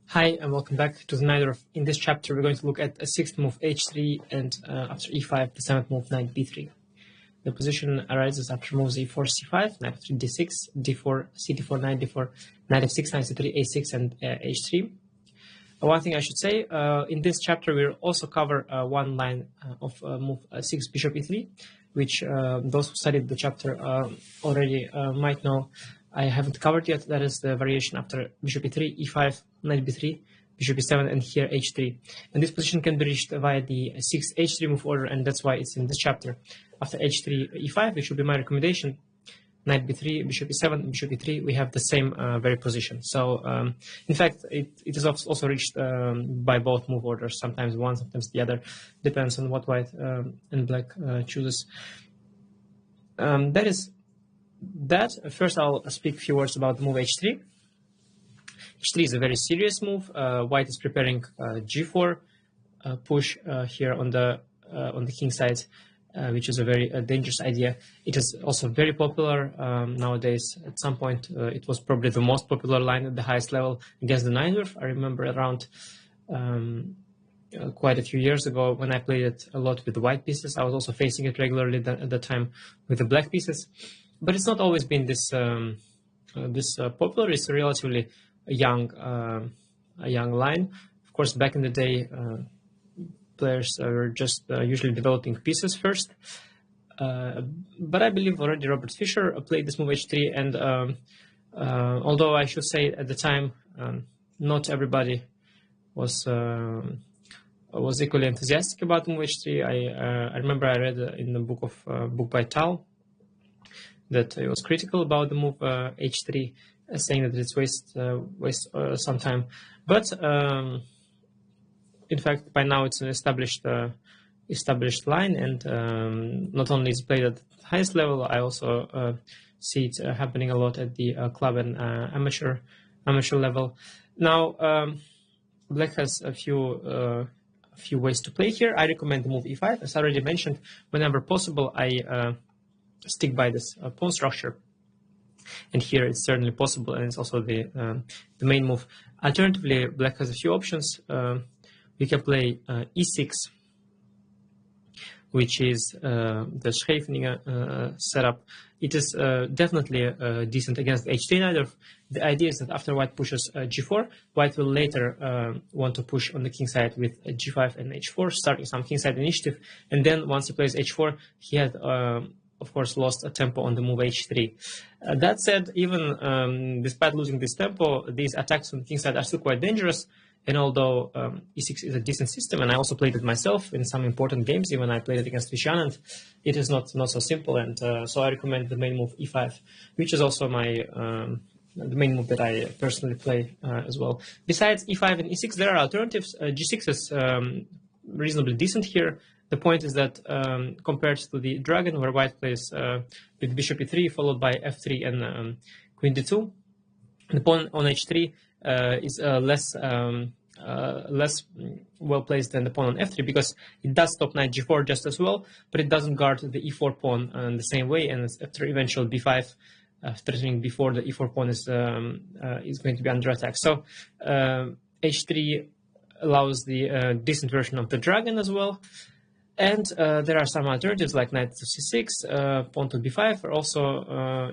Hi and welcome back to the Neither. In this chapter, we're going to look at a sixth move h3 and after e5, the seventh move knight b3. The position arises after moves e4, c5, knight f3, d6, d4, c4, knight d4, knight f6, knight c3, a6, and h3. One thing I should say, in this chapter, we'll also cover one line of move 6, bishop e3, which those who studied the chapter already might know I haven't covered yet. That is the variation after bishop e3, e5, knight b3, bishop e7, and here h3. And this position can be reached via the 6 h3 move order, and that's why it's in this chapter. After h3, e5, which would be my recommendation, knight b3, bishop e7, bishop e3, we have the same very position. So, in fact, it is also reached by both move orders, sometimes one, sometimes the other, depends on what white and black chooses. That is that. First, I'll speak a few words about the move h3. h3 is a very serious move. White is preparing g4 push here on the king side. Which is a very dangerous idea. It is also very popular nowadays. At some point, it was probably the most popular line at the highest level against the Neither. I remember around quite a few years ago when I played it a lot with the white pieces. I was also facing it regularly at the time with the black pieces. But it's not always been this popular. It's a relatively young line. Of course, back in the day, players are just usually developing pieces first. But I believe already Robert Fischer played this move h3, and although I should say at the time not everybody was equally enthusiastic about move h3. I remember I read in the book by Tal that he was critical about the move h3, saying that it's waste some time. But in fact, by now it's an established line, and not only is it played at the highest level, I also see it happening a lot at the club and amateur level. Now, black has a few ways to play here. I recommend the move e5. As I already mentioned, whenever possible, I stick by this pawn structure, and here it's certainly possible, and it's also the main move. Alternatively, black has a few options. We can play e6, which is the Scheveningen setup. It is definitely decent against h3 Neither. The idea is that after white pushes g4, white will later want to push on the king side with g5 and h4, starting some king side initiative. And then once he plays h4, he had, of course, lost a tempo on the move h3. That said, even despite losing this tempo, these attacks on the king side are still quite dangerous. And although e6 is a decent system, and I also played it myself in some important games, even I played it against Vishanand, it is not so simple. And so I recommend the main move e5, which is also my the main move that I personally play as well. Besides e5 and e6, there are alternatives. g6 is reasonably decent here. The point is that compared to the dragon, where white plays with bishop e3 followed by f3 and queen d2, the pawn on h3 is less well placed than the pawn on f3, because it does stop knight g4 just as well, but it doesn't guard the e4 pawn in the same way, and after eventual b5 threatening before the e4 pawn is going to be under attack. So h3 allows the decent version of the dragon as well. And there are some alternatives like knight to c6, pawn to b5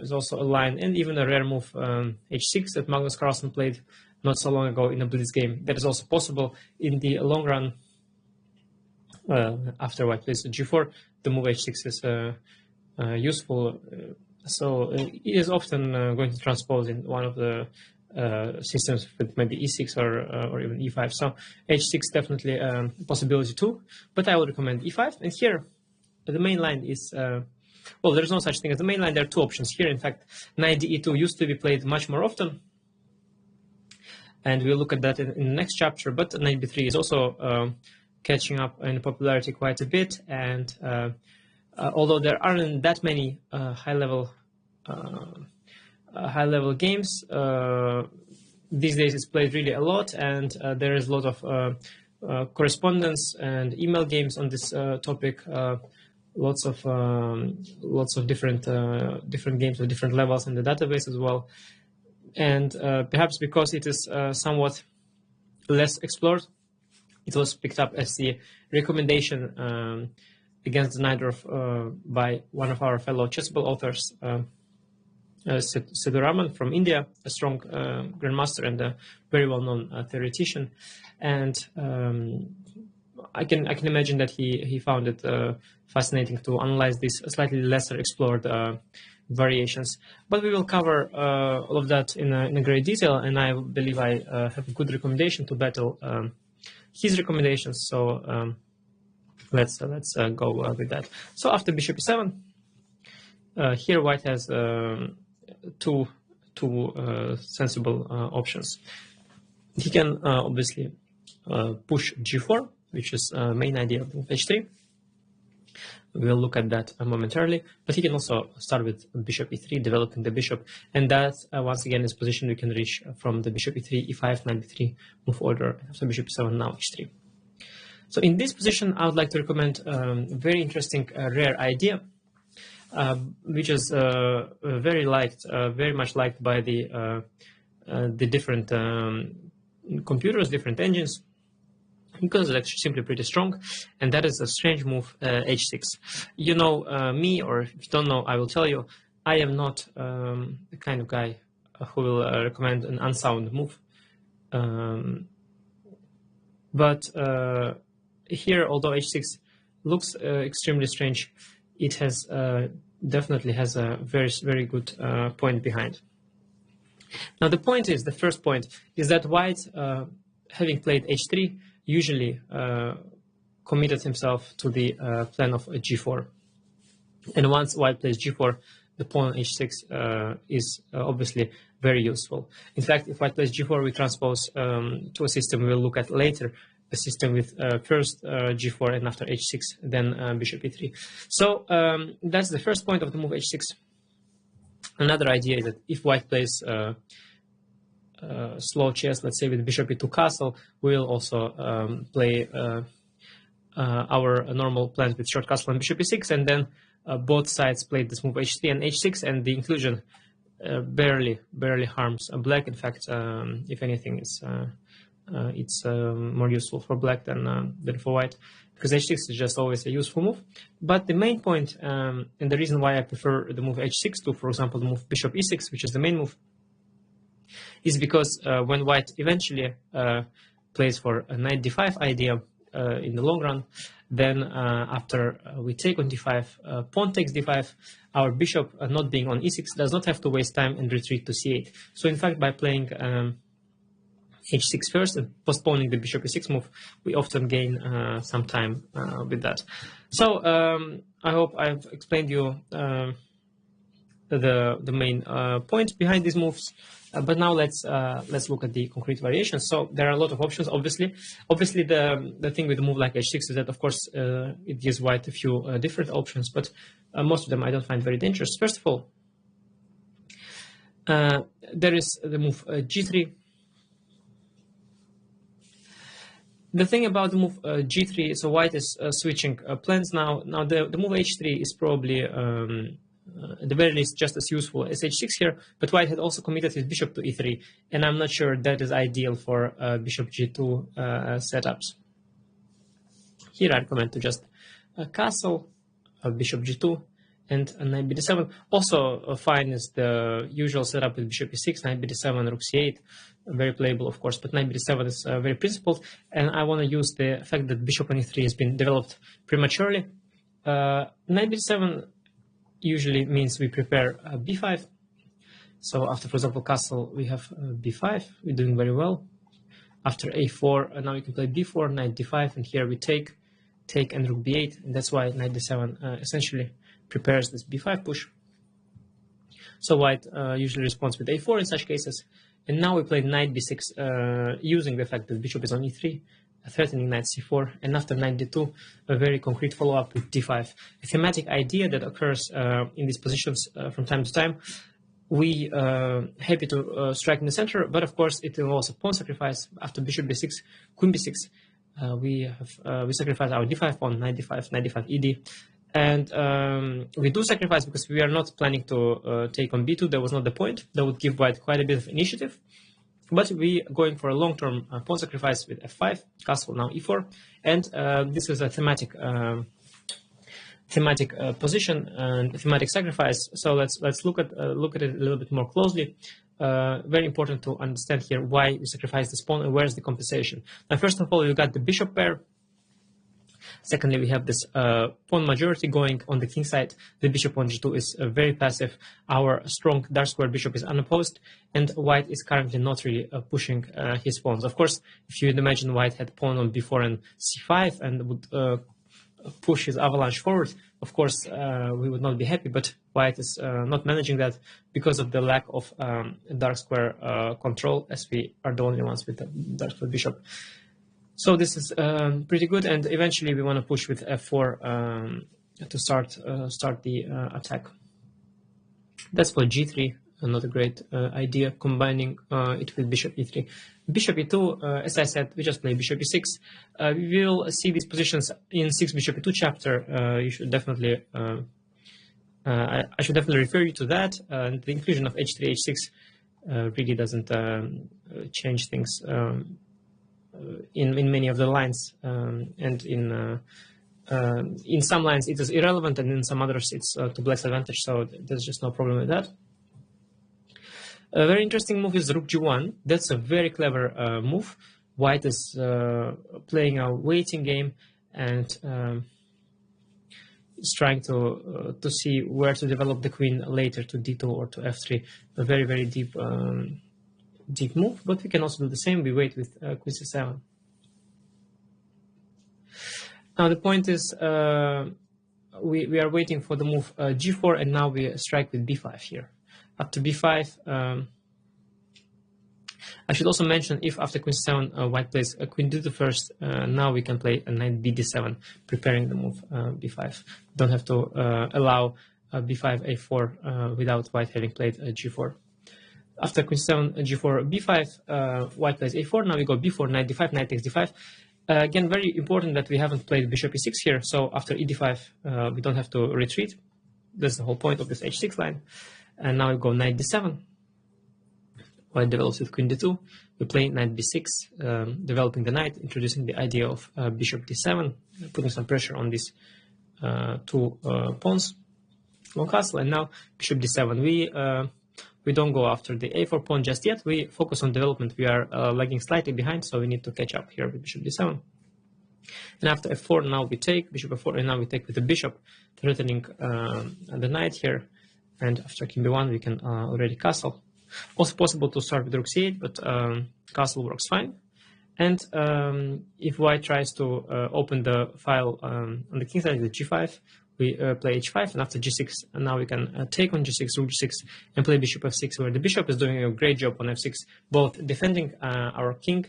is also a line, and even a rare move h6 that Magnus Carlsen played not so long ago in a blitz game. That is also possible in the long run. After white plays g4, the move h6 is useful. So it is often going to transpose in one of the systems with maybe e6 or even e5. So h6 definitely a possibility too, but I would recommend e5. And here the main line is well, there's no such thing as the main line. There are two options here. In fact, knight e2 used to be played much more often, and we'll look at that in the next chapter. But knight b3 is also catching up in popularity quite a bit, and although there aren't that many high level games, these days it's played really a lot, and there is a lot of correspondence and email games on this topic. Lots of different games with different levels in the database as well, and perhaps because it is somewhat less explored. It was picked up as the recommendation against the knight by one of our fellow chessable authors, Sidhu from India, a strong grandmaster and a very well-known theoretician. And I can imagine that he found it fascinating to analyze these slightly lesser explored variations. But we will cover all of that in a great detail, and I believe I have a good recommendation to battle his recommendations. So let's go with that. So after bishop e7, here white has two sensible options. He can obviously push g4, which is main idea of h3. We'll look at that momentarily, but he can also start with bishop e3, developing the bishop, and that once again is position we can reach from the bishop e3, e5, knight b3 move order after bishop e7, now h3. So in this position, I would like to recommend a very interesting rare idea, which is very much liked by the different computers, different engines, because it's actually simply pretty strong, and that is a strange move, h6. You know me, or if you don't know, I will tell you, I am not the kind of guy who will recommend an unsound move. But here, although h6 looks extremely strange, it has definitely has a very good point behind. Now the point is, the first point is that white, having played h3, usually committed himself to the plan of g4. And once white plays g4, the pawn on h6 is obviously very useful. In fact, if white plays g4, we transpose to a system we'll look at later, a system with first g4 and after h6, then bishop e3. So that's the first point of the move h6. Another idea is that if white plays slow chess, let's say with bishop e2 castle, we'll also play our normal plans with short castle and bishop e6, and then both sides played this move h3 and h6, and the inclusion barely harms black. In fact, if anything, it's more useful for black than for white, because h6 is just always a useful move. But the main point, and the reason why I prefer the move h6 to, for example, the move bishop e6, which is the main move, is because when white eventually plays for a knight d5 idea in the long run, then after we take on d5, pawn takes d5, our bishop not being on e6 does not have to waste time and retreat to c8. So in fact, by playing h6 first and postponing the bishop e6 move, we often gain some time with that. So I hope I've explained you the main point behind these moves. But now let's look at the concrete variations. So there are a lot of options. Obviously, the thing with a move like h6 is that, of course, it gives white a few different options, but most of them I don't find very dangerous. First of all, there is the move g3. The thing about the move g3, so white is switching plans now. Now the move h3 is probably at the very least just as useful as h6 here, but white had also committed his bishop to e3, and I'm not sure that is ideal for bishop g2 setups. Here I recommend to just castle, bishop g2, and knight bd7. Also fine is the usual setup with bishop e6, knight bd7, rook c8, very playable of course, but knight bd7 is very principled, and I want to use the fact that bishop on e3 has been developed prematurely. Knight bd7 usually means we prepare b5. So after, for example, castle, we have b5. We're doing very well. After a4, now we can play b4, knight d5, and here we take, and rook b8, and that's why knight d7 essentially prepares this b5 push. So white usually responds with a4 in such cases, and now we play knight b6 using the fact that bishop is on e3, threatening knight c4, and after knight d2, a very concrete follow-up with d5. A thematic idea that occurs in these positions from time to time. We happy to strike in the center, but of course it involves a pawn sacrifice. After bishop b6, queen b6, we sacrifice our d5 pawn, knight d5, knight d5 ed, and we do sacrifice because we are not planning to take on b2. That was not the point. That would give white quite a bit of initiative. But we are going for a long-term pawn sacrifice with f5, castle now e4, and this is a thematic position and thematic sacrifice. So let's look at it a little bit more closely. Very important to understand here why we sacrifice this pawn and where's the compensation. Now, first of all, we got the bishop pair. Secondly, we have this pawn majority going on the king side. The bishop on g2 is very passive. Our strong dark square bishop is unopposed, and white is currently not really pushing his pawns. Of course, if you'd imagine white had pawn on b4 and c5 and would push his avalanche forward, of course, we would not be happy, but white is not managing that because of the lack of dark square control, as we are the only ones with the dark square bishop. So this is pretty good, and eventually we want to push with f4 to start the attack. That's for g3, not a great idea, combining it with bishop e3. Bishop e2, as I said, we just play bishop e6. We will see these positions in 6 bishop e2 chapter. You should definitely, I should definitely refer you to that. The inclusion of h3, h6 really doesn't change things in many of the lines, and in some lines it is irrelevant, and in some others it's to black's advantage. So there's just no problem with that. A very interesting move is rook g1. That's a very clever move. White is playing a waiting game and is trying to see where to develop the queen later to d2 or to f3. A very, very deep move, but we can also do the same. We wait with queen c7. Now the point is we are waiting for the move g4, and now we strike with b5 here. After b5, I should also mention, if after queen c7 white plays a queen d2 first, now we can play a knight bd7, preparing the move b5. Don't have to allow b5 a4 without white having played g4. After queen c7 g4 b5, white plays a4. Now we go b4, knight d5, knight takes d5. Again, very important that we haven't played bishop e6 here. So after e d5, we don't have to retreat. That's the whole point of this h6 line. And now we go knight d7. White develops with queen d2. We play knight b6, developing the knight, introducing the idea of bishop d7, putting some pressure on these two pawns, long castle. And now bishop d7. We don't go after the a4 pawn just yet. We focus on development. We are lagging slightly behind, so we need to catch up here with bishop d7. And after f4, now we take bishop f4, and now we take with the bishop, threatening the knight here. And after king b1, we can already castle. Also possible to start with rook c8, but castle works fine. And if white tries to open the file on the king side with g5, we play h5, and after g6, and now we can take on g6, rook g6, and play bishop f6, where the bishop is doing a great job on f6, both defending our king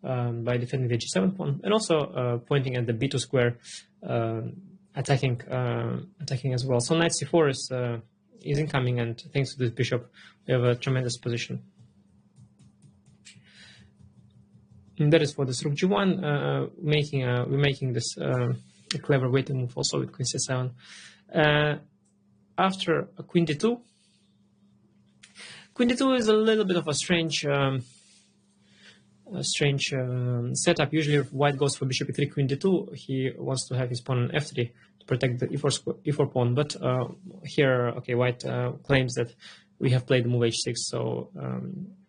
by defending the g7 pawn, and also pointing at the b2 square, attacking as well. So knight c4 is incoming, and thanks to this bishop, we have a tremendous position. And that is for this rook g1, we're making this a clever waiting move also with queen c7. After queen d2, queen d2 is a little bit of a strange setup. Usually if white goes for bishop e3, queen d2, he wants to have his pawn on f3 to protect the e4 pawn, but here, okay, white claims that we have played the move h6, so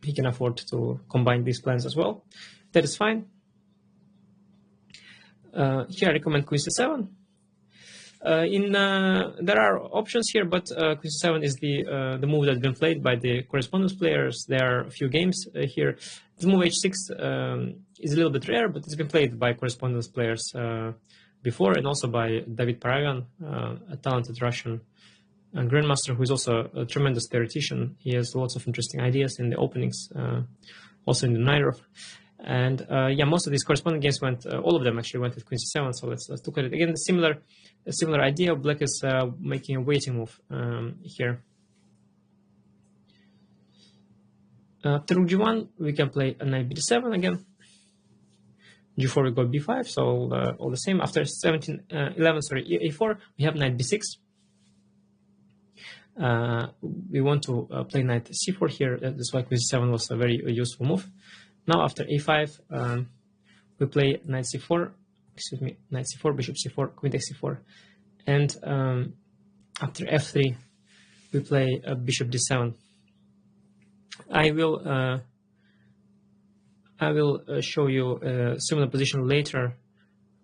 he can afford to combine these plans as well. That is fine. Here I recommend queen c7. There are options here, but queen c7 is the move that's been played by the correspondence players. There are a few games here. The move h6 is a little bit rare, but it's been played by correspondence players before, and also by David Paragan, a talented Russian grandmaster who is also a tremendous theoretician. He has lots of interesting ideas in the openings, also in the Nairov. And yeah, most of these corresponding games went, all of them actually went with queen c7. So let's look at it again. A similar idea. Black is making a waiting move here. After rook g1, we can play a knight bd7 again. g4 we go b5, so all the same. After a4, we have knight b6. we want to play knight c4 here. That's why queen c7 was a very useful move. Now after a5, we play knight c4, excuse me, knight c4, bishop c4, queen takes c4, and after f3, we play bishop d7. I will show you a similar position later,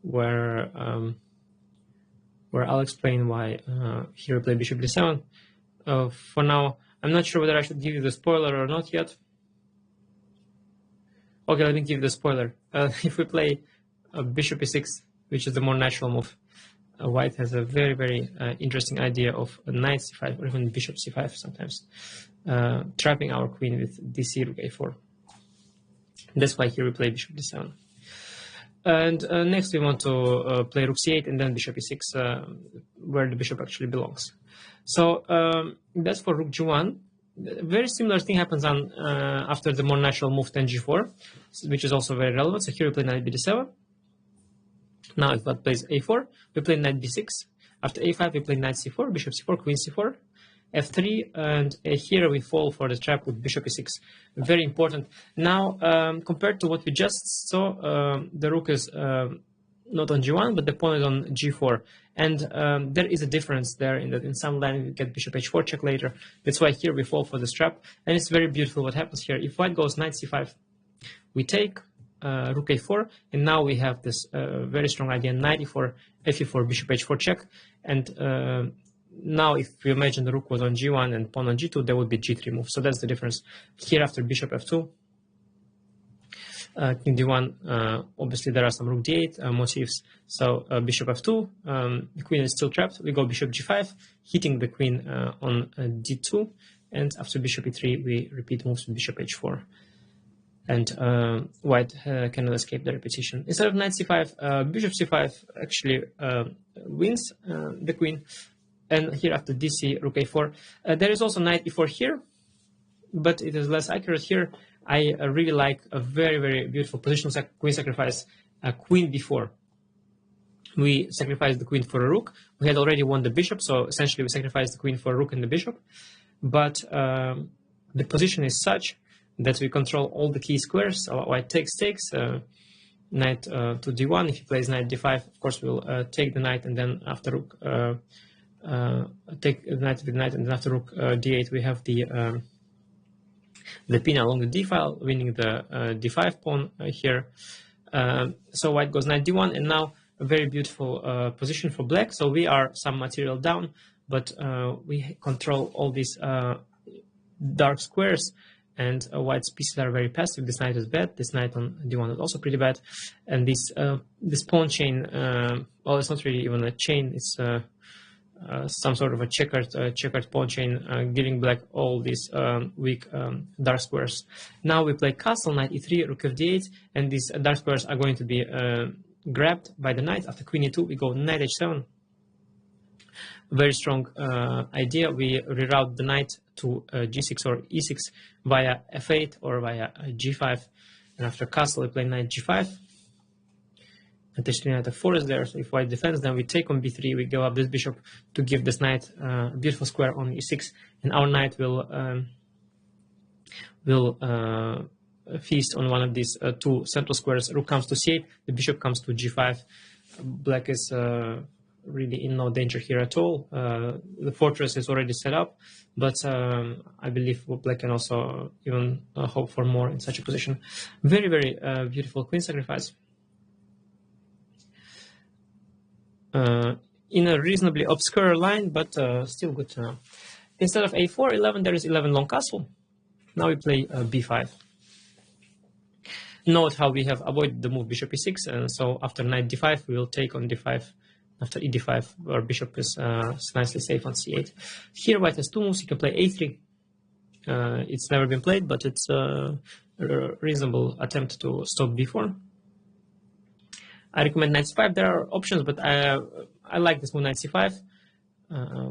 where I'll explain why here we play bishop d7. For now, I'm not sure whether I should give you the spoiler or not yet. Okay, let me give you the spoiler. If we play bishop e6, which is the more natural move, white has a very, very interesting idea of a knight c5 or even bishop c5 sometimes, trapping our queen with dc rook a4. That's why here we play bishop d7. And next we want to play rook c8 and then bishop e6, where the bishop actually belongs. So that's for rook g1. A very similar thing happens on after the more natural move then g4, which is also very relevant. So here we play knight bd7. Now if white plays a4, we play knight b6. After a5, we play knight c4, bishop c4, queen c4, f3, and here we fall for the trap with bishop e6. Very important. Now, compared to what we just saw, the rook is not on g1, but the pawn is on g4. And there is a difference there in that in some line we get bishop h4 check later. That's why here we fall for this trap. And it's very beautiful what happens here. If white goes knight c5, we take rook a4, and now we have this very strong idea, knight e4, f4, bishop h4 check. And now if we imagine the rook was on g1 and pawn on g2, there would be g3 move. So that's the difference. Here after bishop f2, king d1, obviously there are some rook d8 motifs. So bishop f2, the queen is still trapped. We go bishop g5, hitting the queen on d2. And after bishop e3, we repeat moves with bishop h4. And white cannot escape the repetition. Instead of knight c5, bishop c5 actually wins the queen. And here after dc, rook a4. There is also knight e4 here, but it is less accurate here. I really like a very, very beautiful positional queen sacrifice, queen b4. We sacrificed the queen for a rook. We had already won the bishop, so essentially we sacrificed the queen for a rook and the bishop. But the position is such that we control all the key squares. So white takes, knight to d1. If he plays knight d5, of course we'll take the knight, and then after rook, take the knight with knight, and then after rook d8, we have the pin along the d file, winning the d5 pawn here. So white goes knight d1, and now a very beautiful position for black. So we are some material down, but we control all these dark squares, and white's pieces are very passive. This knight is bad. This knight on d1 is also pretty bad. And this pawn chain, well, it's not really even a chain. It's some sort of a checkered pawn chain, giving black all these weak dark squares. Now we play castle, knight e3, rook f d8, and these dark squares are going to be grabbed by the knight. After queen e2, we go knight h7. Very strong idea. We reroute the knight to g6 or e6 via f8 or via g5. And after castle, we play knight g5. And knight f4 is there. So if white defends, then we take on b3. We go up this bishop to give this knight a beautiful square on e6, and our knight will feast on one of these two central squares. Rook comes to c8. The bishop comes to g5. Black is really in no danger here at all. The fortress is already set up, but I believe black can also even hope for more in such a position. Very, very beautiful queen sacrifice. In a reasonably obscure line, but still good to know. Instead of a4, 11, there is 11 long castle. Now we play b5. Note how we have avoided the move bishop e6, and so after knight d5, we will take on d5. After e d5, our bishop is nicely safe on c8. Here white has two moves. He can play a3. It's never been played, but it's a reasonable attempt to stop b4. I recommend knight c5. There are options, but I like this move, knight c5.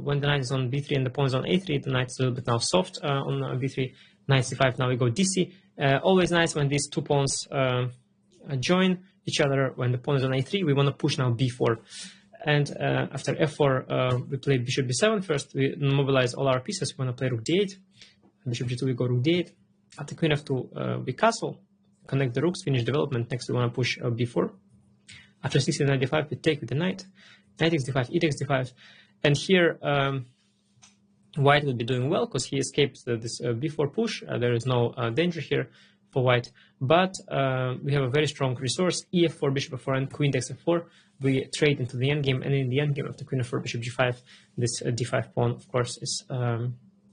When the knight is on b3 and the pawn is on a3, the knight is a little bit now soft on b3. Knight c5, now we go dc. Always nice when these two pawns join each other. When the pawn is on a3, we want to push now b4. And after f4, we play bishop b7 first. We mobilize all our pieces. We want to play rook d8. Bishop g2, we go rook d8. After queen f2, we castle, connect the rooks, finish development. Next, we want to push b4. After 16 knight d5, we take with the knight. Knight takes d5, e takes d5. And here, white will be doing well because he escaped this b4 push. There is no danger here for white. But we have a very strong resource, ef4, bishop f4, and queen takes f4. We trade into the endgame, and in the endgame after queen f4, bishop g5, this d5 pawn, of course, is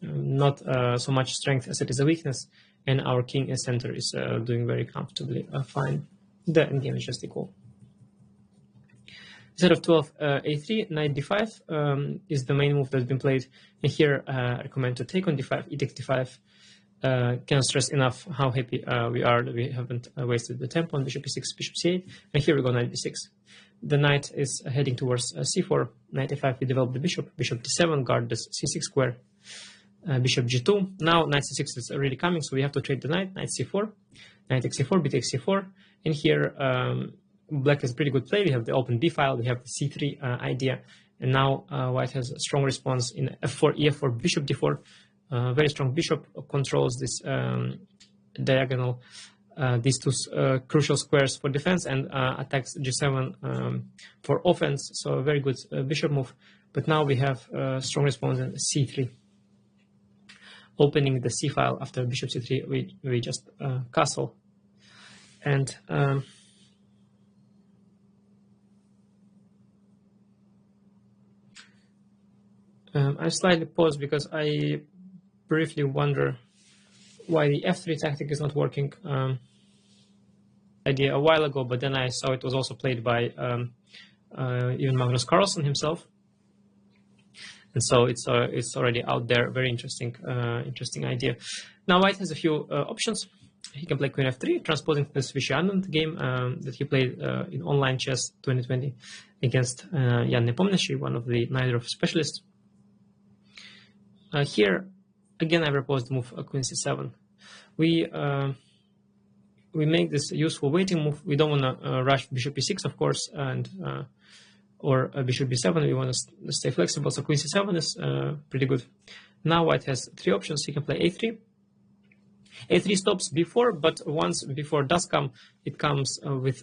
not so much strength as it is a weakness, and our king in center is doing very comfortably fine. The endgame is just equal. Instead of 12, a3, knight d5 is the main move that's been played. And here I recommend to take on d5, e takes d5. Can't stress enough how happy we are that we haven't wasted the tempo on bishop e6, bishop c8. And here we go knight d6. The knight is heading towards c4. Knight a5, we develop the bishop. Bishop d7, guard this c6 square. Bishop g2. Now knight c6 is already coming, so we have to trade the knight. Knight c4. Knight takes c4, b takes c4. And here black has a pretty good play. We have the open b file. We have the c3 idea. And now white has a strong response in f4, e4, bishop d4. Very strong bishop controls this diagonal, these two crucial squares for defense, and attacks g7 for offense. So a very good bishop move. But now we have strong response in c3. Opening the c file after bishop c3, we just castle. And I slightly pause because I briefly wonder why the f3 tactic is not working. Idea a while ago, but then I saw it was also played by even Magnus Carlsen himself, and so it's already out there. Very interesting idea. Now white has a few options. He can play queen f3, transposing to the Vishy Anand game that he played in online chess 2020 against Jan Nepomniachtchi, one of the Neidorf specialists. Here, again, I propose the move queen c7. We make this useful waiting move. We don't want to rush bishop e6, of course, and or bishop b7. We want to stay flexible. So queen c7 is pretty good. Now white has three options. He can play a3. A3 stops b4, but once b4 does come, it comes with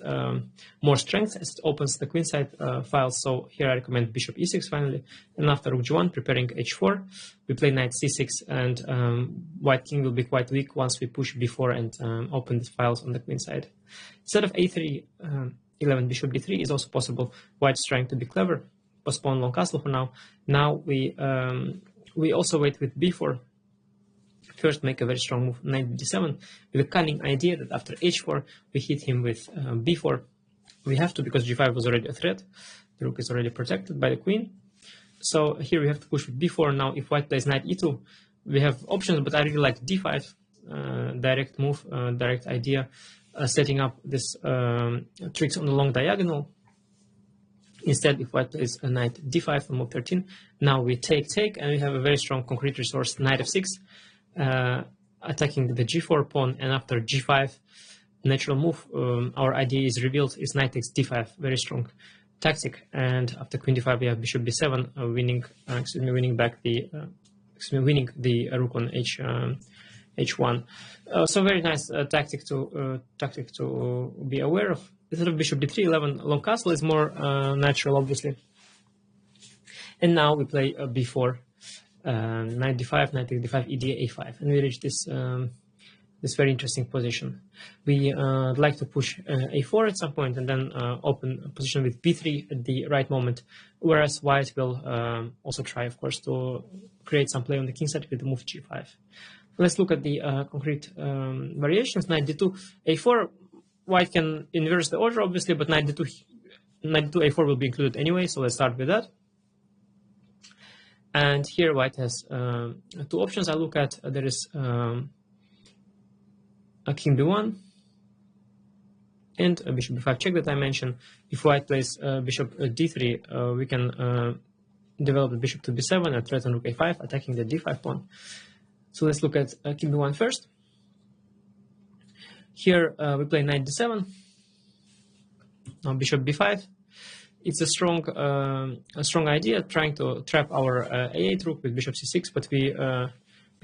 more strength as it opens the queenside files. So here I recommend bishop e6 finally. And after rook g1, preparing h4, we play knight c6, and white king will be quite weak once we push b4 and open the files on the queenside. Instead of a3, 11 bishop d3 is also possible. White's trying to be clever, postpone long castle for now. Now we also wait with b4. First, make a very strong move, knight d7, with a cunning idea that after h4, we hit him with b4. We have to, because g5 was already a threat. The rook is already protected by the queen. So here we have to push with b4. Now, if white plays knight e2, we have options, but I really like d5, direct move, direct idea, setting up this tricks on the long diagonal. Instead, if white plays a knight d5 on move 13, now we take, and we have a very strong concrete resource, knight f6. Attacking the g4 pawn, and after g5 natural move, our idea is revealed, is knight takes d5, very strong tactic. And after queen d5 we have bishop b7, winning the rook on h1. So very nice tactic to be aware of. Instead of bishop d3, 11 long castle is more natural, obviously. And now we play b4. Knight d5, knight takes d5, e a5, and we reach this this very interesting position. We like to push a4 at some point, and then open a position with b3 at the right moment. Whereas white will also try, of course, to create some play on the king side with the move g5. Let's look at the concrete variations. Knight d2, a4. White can inverse the order, obviously, but knight d2, a4 will be included anyway. So let's start with that. And here white has two options I look at. There is a king b1 and a bishop b5 check that I mentioned. If white plays bishop d3, we can develop the bishop to b7 and threaten rook a5, attacking the d5 pawn. So let's look at king b1 first. Here we play knight d7. Now bishop b5. it's a strong idea trying to trap our a8 rook with bishop c6, but we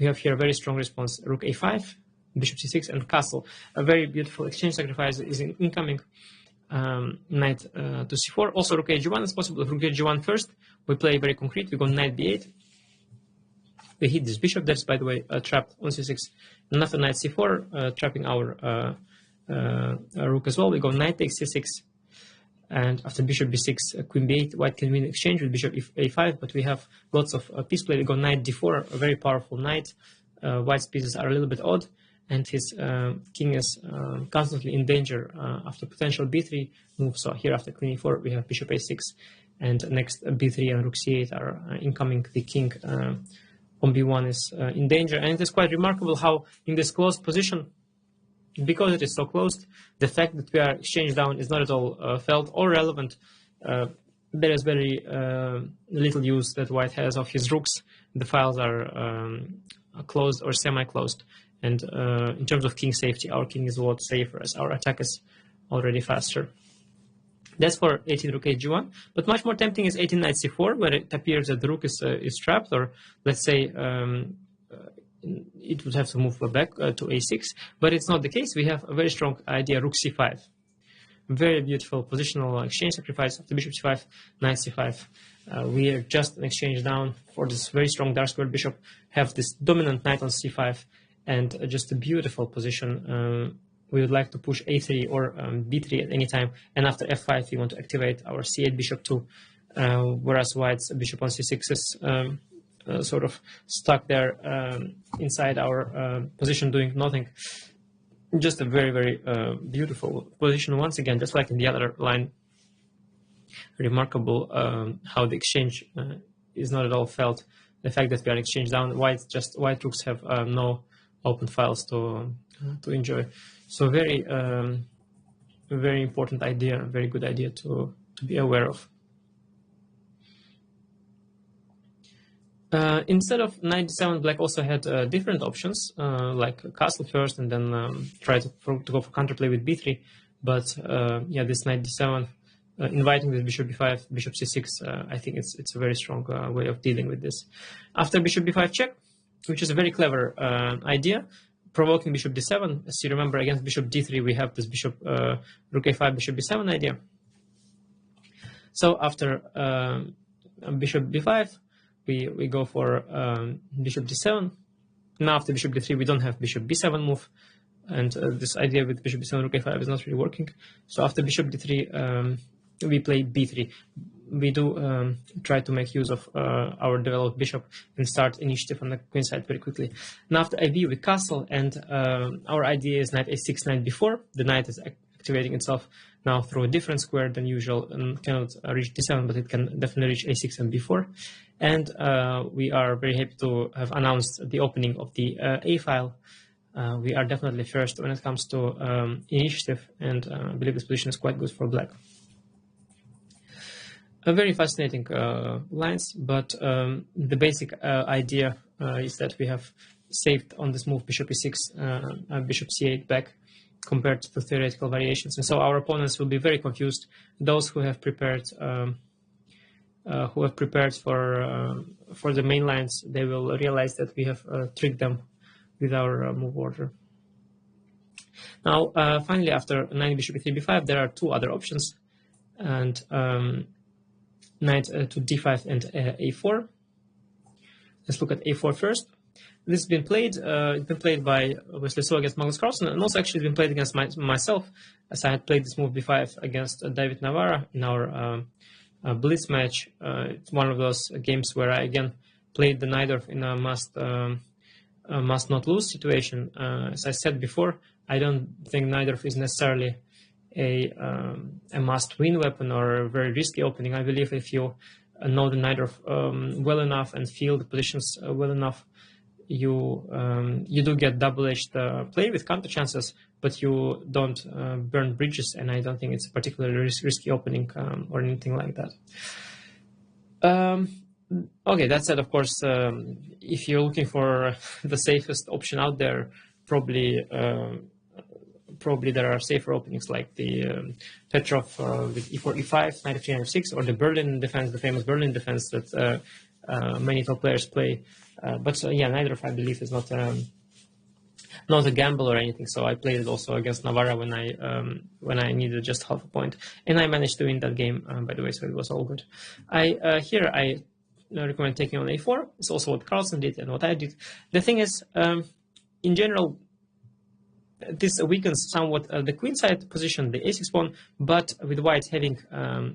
have here a very strong response: rook a5, bishop c6, and castle. A very beautiful exchange sacrifice is incoming. Knight to c4. Also, rook a1 is possible. If rook a1 first, we play very concrete. We go knight b8. We hit this bishop. That's, by the way, trapped on c6. And after knight c4, trapping our rook as well. We go knight takes c6. And after bishop b6, queen b8, white can win exchange with bishop a5. But we have lots of piece play. We go knight d4, a very powerful knight. White's pieces are a little bit odd. And his king is constantly in danger after potential b3 move. So here after queen e4, we have bishop a6. And next b3 and rook c8 are incoming. The king on b1 is in danger. And it is quite remarkable how in this closed position, because it is so closed, the fact that we are exchanged down is not at all felt or relevant. There is very little use that white has of his rooks. The files are closed or semi-closed. And in terms of king safety, our king is a lot safer as our attack is already faster. That's for 18 rook h1. But much more tempting is 18 knight c4, where it appears that the rook is trapped, or let's say it would have to move back to a6. But it's not the case. We have a very strong idea, rook c5. Very beautiful positional exchange sacrifice of the bishop c5, knight c5. We are just an exchange down for this very strong dark square bishop, have this dominant knight on c5, and just a beautiful position. We would like to push a3 or b3 at any time, and after f5 we want to activate our c8 bishop too, whereas white's bishop on c6 is sort of stuck there inside our position doing nothing. Just a very, very beautiful position once again, just like in the other line. Remarkable how the exchange is not at all felt. The fact that we are exchanged down, white rooks have no open files to enjoy. So very very important idea, very good idea to be aware of. Instead of knight d7, black also had different options, like castle first and then try to go for counterplay with b3. But yeah, this knight d7, inviting this bishop b5, bishop c6, I think it's a very strong way of dealing with this. After bishop b5 check, which is a very clever idea, provoking bishop d7. As you remember, against bishop d3, we have this bishop rook a5, bishop b7 idea. So after bishop b5, we go for bishop d7. Now after bishop d3, we don't have bishop b7 move, and this idea with bishop b7 rook a5 is not really working. So after bishop d3, we play b3. We do try to make use of our developed bishop and start initiative on the queen side very quickly. Now after ib, we castle, and our idea is knight a6, knight b4. The knight is activating itself now through a different square than usual and cannot reach d7, but it can definitely reach a6 and b4. And we are very happy to have announced the opening of the a file. We are definitely first when it comes to initiative, and I believe this position is quite good for black. Very fascinating lines, but the basic idea is that we have saved on this move bishop e6, bishop c8 back compared to the theoretical variations, and so our opponents will be very confused. Those who have prepared for the main lines, they will realize that we have tricked them with our move order. Now, finally, after knight bishop e3 b5, there are two other options, and knight to d5 and a4. Let's look at a4 first. This has been played. It's been played by Wesley So against Magnus Carlsen, and also actually been played against myself, as I had played this move b5 against David Navarra in our blitz match. It's one of those games where I again played the Najdorf in a must not lose situation. As I said before, I don't think Najdorf is necessarily a must win weapon or a very risky opening. I believe if you know the Najdorf well enough and feel the positions well enough, you do get double-edged play with counter chances, but you don't burn bridges, and I don't think it's a particularly risky opening or anything like that. Okay, that said, of course, if you're looking for the safest option out there, probably probably there are safer openings like the Petrov with e4, e5, knight f3, knight f6, or the Berlin defense, the famous Berlin defense that many top players play. But yeah, neither of I believe is not a gamble or anything. So I played it also against Navarra when I needed just half a point, and I managed to win that game, by the way. So it was all good. Here I recommend taking on a4. It's also what Carlsen did and what I did. The thing is, in general, this weakens somewhat the queenside position, the a6 pawn, but with white having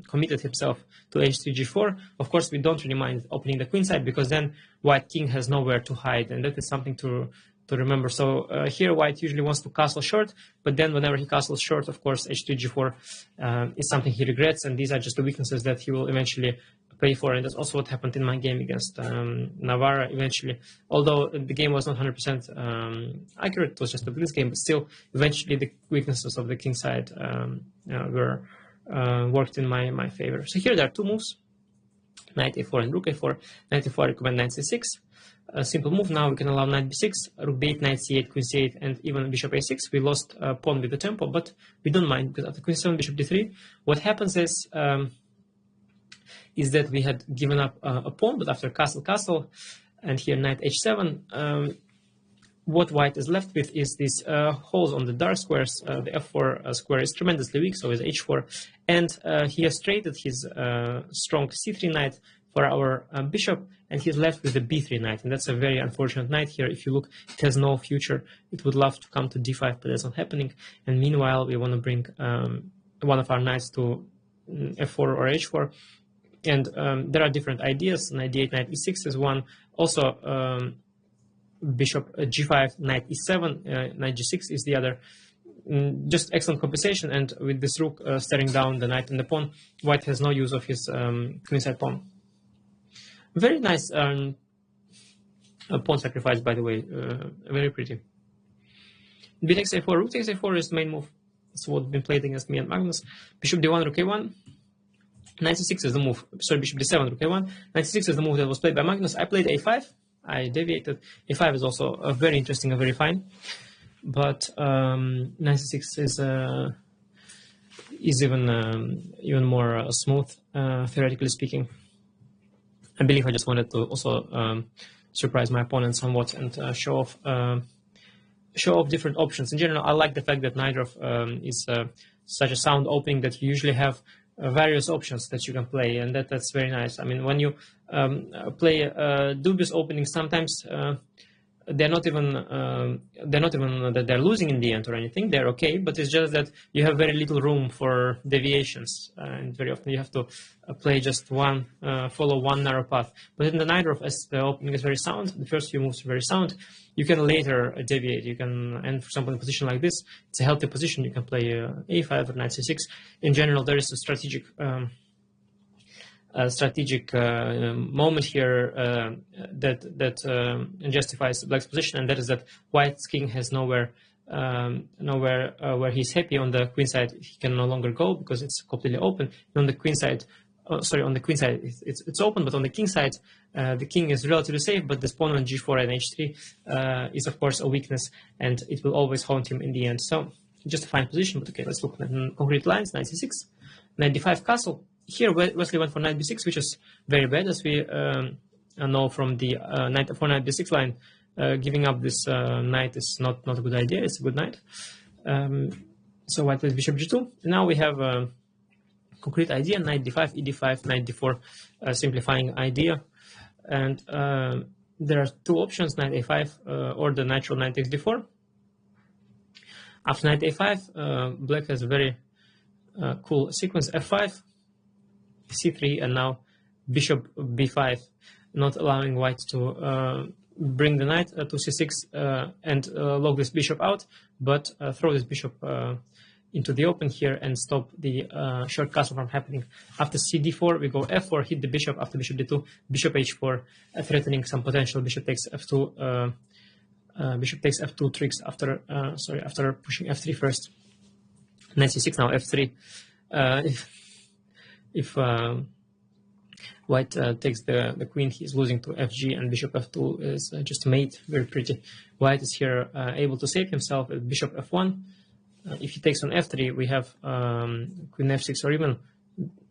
committed himself to h3, g4, of course we don't really mind opening the queenside, because then white king has nowhere to hide, and that is something to remember. So here white usually wants to castle short, but then whenever he castles short, of course h3, g4 is something he regrets, and these are just the weaknesses that he will eventually pay for. And that's also what happened in my game against Navarra eventually. Although the game was not 100% accurate, it was just a blitz game, but still eventually the weaknesses of the king side were worked in my favor. So here there are two moves, knight a4 and rook a4. Knight a4 I recommend knight c6. A simple move. Now we can allow knight b6, rook b8, knight c8, queen c8, and even bishop a6. We lost pawn with the tempo, but we don't mind, because after queen 7, bishop d3, what happens is that we had given up a pawn, but after castle, and here knight h7, what white is left with is these holes on the dark squares. The f4 square is tremendously weak, so is h4, and he has traded his strong c3 knight for our bishop, and he's left with the b3 knight, and that's a very unfortunate knight here. If you look, it has no future. It would love to come to d5, but that's not happening. And meanwhile, we want to bring one of our knights to f4 or h4. And there are different ideas. Knight d8, knight e6 is one. Also, bishop g5, knight e7, knight g6 is the other. Just excellent compensation. And with this rook staring down the knight and the pawn, white has no use of his queenside pawn. Very nice pawn sacrifice, by the way. Very pretty. B takes a4, rook takes a4 is the main move. That's what's been played against me and Magnus. Bishop d1, rook a1. Knight c6 is the move. Sorry, bishop d7, rook a1. Knight c6 is the move that was played by Magnus. I played a5. I deviated. a5 is also very interesting and very fine. But knight c6 is even more smooth, theoretically speaking. I believe I just wanted to also surprise my opponent somewhat and show off different options. In general, I like the fact that neither of is such a sound opening that you usually have various options that you can play, and that's very nice. I mean, when you play dubious openings, sometimes they're not even that they're losing in the end or anything. They're okay, but it's just that you have very little room for deviations, and very often you have to play just follow one narrow path. But in the neither of us, the opening is very sound. The first few moves are very sound. You can later deviate. You can, and for example, in a position like this, it's a healthy position. You can play a5 or knight c6. In general, there is a strategic moment here that justifies black's position, and that is that white's king has nowhere where he's happy. On the queen side, he can no longer go because it's completely open. And on the queen side, on the queen side it's open, but on the king side, the king is relatively safe. But this pawn on g4 and h3 is of course a weakness, and it will always haunt him in the end. So just a fine position. But okay, let's look at concrete lines. Knight c6, knight d5 castle. Here Wesley went for knight b6, which is very bad, as we know from the knight for knight b6 line. Giving up this knight is not a good idea. It's a good knight. So white plays bishop g2. Now we have a concrete idea: knight d5, e d5, knight d4, simplifying idea. And there are two options: knight a5 or the natural knight takes d4. After knight a5, black has a very cool sequence: f5, c3, and now bishop b5, not allowing white to bring the knight to c6 and lock this bishop out, but throw this bishop into the open here and stop the short castle from happening. After cd4, we go f4, hit the bishop. After bishop d2, bishop h4, threatening some potential bishop takes f2, bishop takes f2 tricks after pushing f3 first. Knight c6, now f3. If white takes the queen, he is losing to fg, and bishop f2 is just mate. Very pretty. White is here able to save himself with bishop f1. if he takes on f3, we have queen f6, or even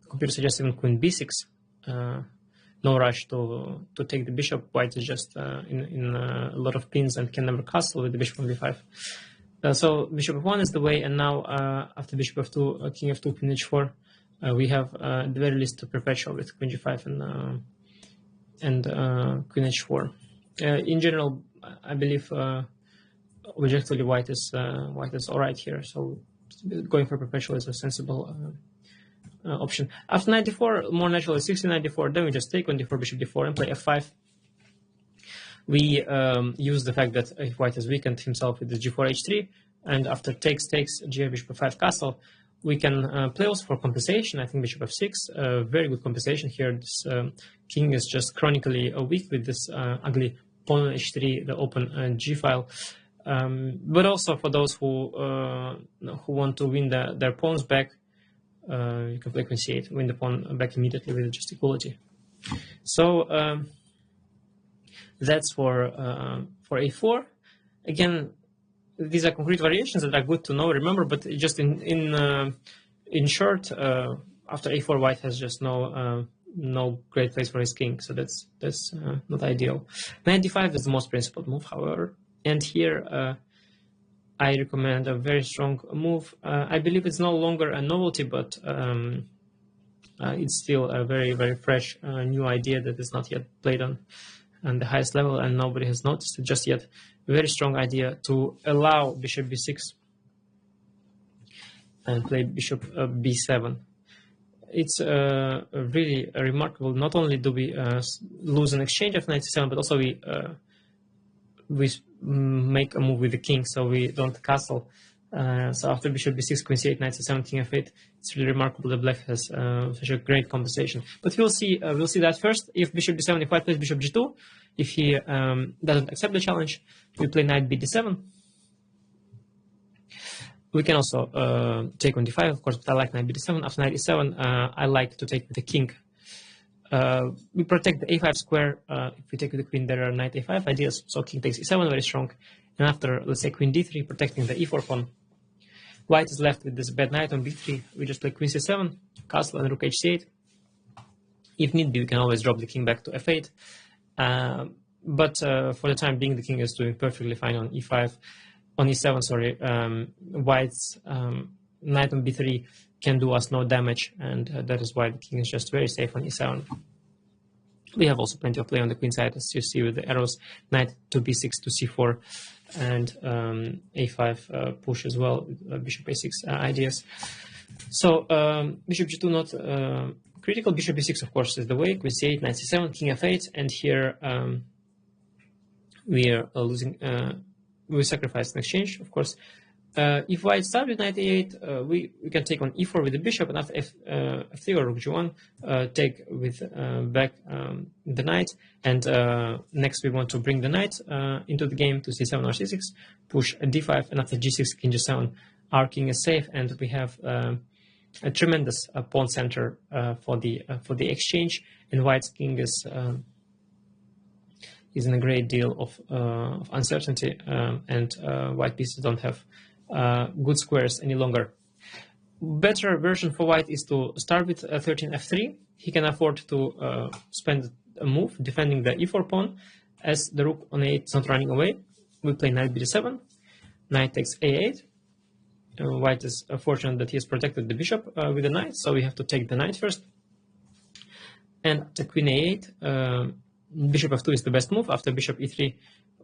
computer suggests even queen b6. No rush to take the bishop. White is just in a lot of pins and can never castle with the bishop on b5. So bishop f1 is the way, and now after bishop f2, king f2, queen h4, we have at the very least a perpetual with queen g5 and queen h4. In general, I believe objectively white is all right here. So going for perpetual is a sensible option. After knight d4, more naturally 1694. Then we just take on d4, bishop d4, and play f5. We use the fact that if white has weakened himself with the g4 h3, and after takes g bishop f5 castle, we can play also for compensation. I think bishop f6, very good compensation here. This king is just chronically weak with this ugly pawn on h3, the open g file. But also for those who want to win their pawns back, you can play queen c8, win the pawn back immediately with just equality. So that's for a4. Again, these are concrete variations that are good to know, remember, but just in short, after a4, white has just no great place for his king, so that's not ideal. Knight d5 is the most principled move, however, and here I recommend a very strong move. I believe it's no longer a novelty, but it's still a very, very fresh new idea that is not yet played on the highest level, and nobody has noticed it just yet. A very strong idea to allow bishop b6 and play bishop b7. It's really remarkable. Not only do we lose an exchange of knight c7, but also we make a move with the king, so we don't castle. So after bishop b6, queen c8, knight c7, king f8, it's really remarkable that black has such a great compensation. But we'll see that first. If bishop d7, if white plays bishop g2, if he doesn't accept the challenge, we play knight b7. We can also take on d5, of course, but I like knight b7. After knight e7, I like to take with the king. We protect the a5 square. If we take with the queen, there are knight a5 ideas, so king takes e7, very strong. And after, let's say, queen d3, protecting the e4 pawn, white is left with this bad knight on b3. We just play queen c7, castle, and rook hc8. If need be, we can always drop the king back to f8. But for the time being, the king is doing perfectly fine on e5. On e7, sorry, white's knight on b3 can do us no damage, and that is why the king is just very safe on e7. We have also plenty of play on the queen side, as you see with the arrows, knight to b6 to c4, and a5 push as well, with bishop a6 ideas. So bishop g2 not critical, bishop b6 of course is the way, queen c8, knight c7, king f8, and here we are losing, we sacrifice an exchange, of course. If white starts with knight a8, we can take on e4 with the bishop, and after f3 or rook g1, take with back the knight, and next we want to bring the knight into the game to c7 or c6, push a d5, and after g6, king g7, our king is safe, and we have a tremendous pawn center for the exchange, and white's king is in a great deal of uncertainty, and white pieces don't have good squares any longer. Better version for white is to start with 13 f3. He can afford to spend a move defending the e4 pawn, as the rook on a8 is not running away. We play knight b7, knight takes a8. White is fortunate that he has protected the bishop with the knight, so we have to take the knight first. And the queen a8, bishop f2 is the best move. After bishop e3,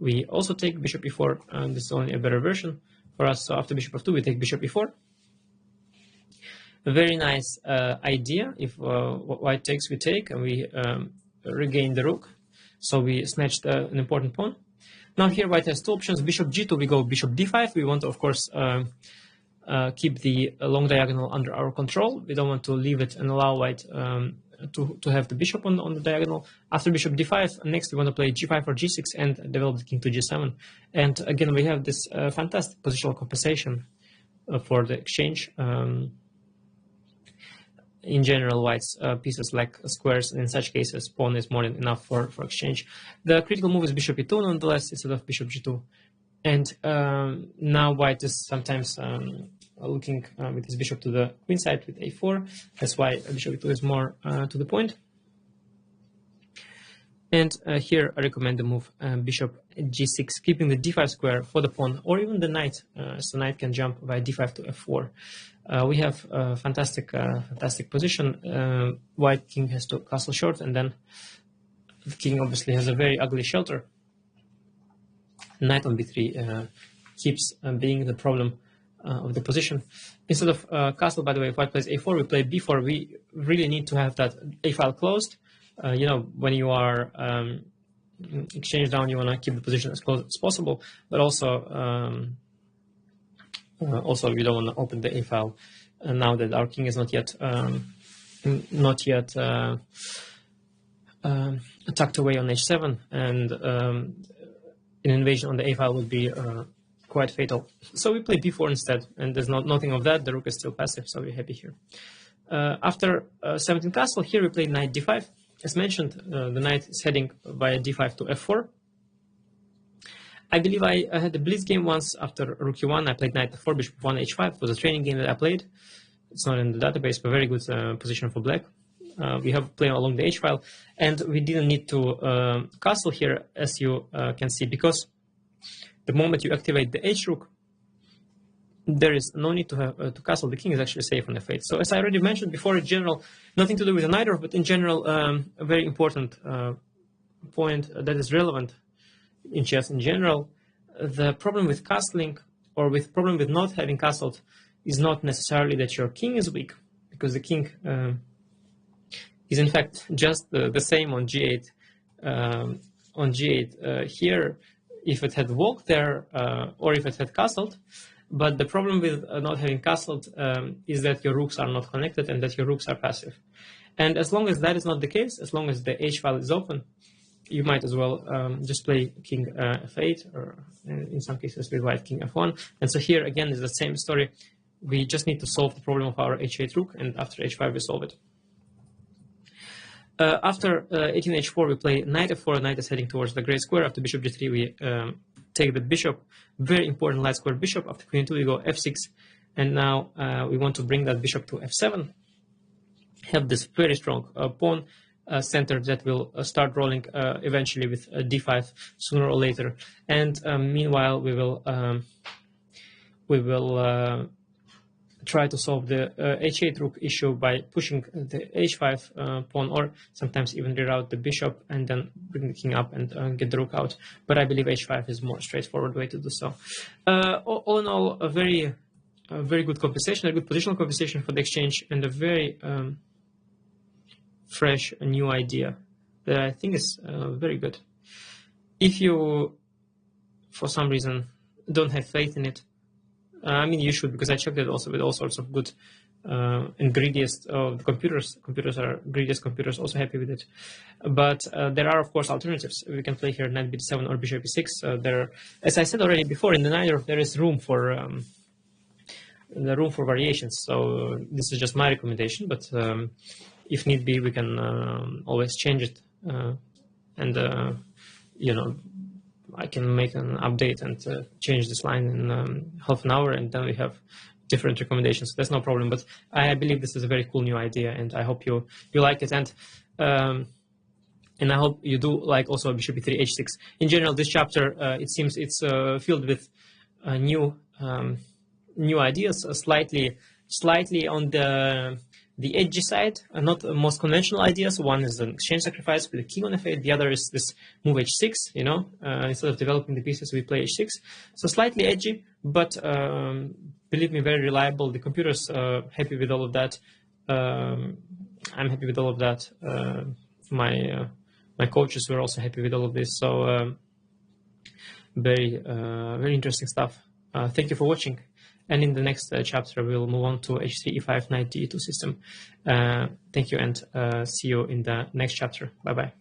we also take bishop e4, and this is only a better version for us. So after bishop f2, we take bishop e4. A very nice idea. If white takes, we take, and we regain the rook. So we snatched an important pawn. Now here white has two options. Bishop g2, we go bishop d5. We want to, of course, keep the long diagonal under our control. We don't want to leave it and allow white to have the bishop on the diagonal. After bishop d5, next we want to play g5 or g6 and develop the king to g7. And again, we have this fantastic positional compensation for the exchange. In general, white's pieces lack squares, and in such cases, pawn is more than enough for exchange. The critical move is bishop e2, nonetheless, instead of bishop g2. And now white is sometimes looking with his bishop to the queen side with a4. That's why bishop e2 is more to the point. And here I recommend the move bishop g6, keeping the d5 square for the pawn, or even the knight, so knight can jump via d5 to f4. We have a fantastic position. White king has to castle short, and then the king obviously has a very ugly shelter. Knight on b3 keeps being the problem of the position. Instead of castle, by the way, if white plays a4, we play b4. We really need to have that a file closed. You know, when you are exchange down, you want to keep the position as close as possible, but also you don't want to open the a file now that our king is not yet tucked away on h7, and an invasion on the a file would be quite fatal. So we play b4 instead, and there's nothing of that. The rook is still passive, so we're happy here. After 17 castle, here we play knight d5. As mentioned, the knight is heading via d5 to f4. I believe I had a blitz game once after rook e1. I played knight f4, bishop f1, h5. It was a training game that I played. It's not in the database, but very good position for black. We have played along the h file, and we didn't need to castle here, as you can see, because the moment you activate the h rook, there is no need to have to castle. The king is actually safe on f8. So as I already mentioned before, in general, nothing to do with the knight, but in general, a very important point that is relevant in chess in general. The problem with castling, or with problem with not having castled, is not necessarily that your king is weak, because the king is in fact just the same on g8. On g8 here, if it had walked there, or if it had castled. But the problem with not having castled is that your rooks are not connected and that your rooks are passive. And as long as that is not the case, as long as the h file is open, you might as well just play king f8, or in some cases with white king f1. And so here again is the same story. We just need to solve the problem of our h8 rook, and after h5 we solve it. After 18 h4 we play knight f4. Knight is heading towards the gray square. After bishop g3 we take the bishop, very important light square bishop. After queen 2 we go f6, and now we want to bring that bishop to f7, have this very strong pawn center that will start rolling eventually with d5 sooner or later. And meanwhile we will try to solve the h8 rook issue by pushing the h5 pawn, or sometimes even reroute the bishop and then bring the king up and get the rook out. But I believe h5 is a more straightforward way to do so. All in all, a very good compensation, a good positional compensation for the exchange, and a very fresh new idea that I think is very good. If you, for some reason, don't have faith in it, I mean, you should, because I checked it also with all sorts of good and greediest of the computers. Computers are greediest computers, also happy with it. But there are, of course, alternatives. We can play here knight b7 or bishop e6. There, as I said already before, in the neither there is room for variations. So this is just my recommendation. But if need be, we can always change it. You know, I can make an update and change this line in half an hour, and then we have different recommendations. So that's no problem. But I believe this is a very cool new idea, and I hope you like it. And I hope you do like also bishop e3, h6. In general, this chapter it seems it's filled with new ideas, slightly on the edgy side, not the most conventional ideas. One is an exchange sacrifice with a king on f8. The other is this move h6, you know. Instead of developing the pieces, we play h6. So slightly edgy, but believe me, very reliable. The computer's happy with all of that. I'm happy with all of that. My coaches were also happy with all of this. So very interesting stuff. Thank you for watching. And in the next chapter, we'll move on to h3, e5, knight d2 system. Thank you, and see you in the next chapter. Bye-bye.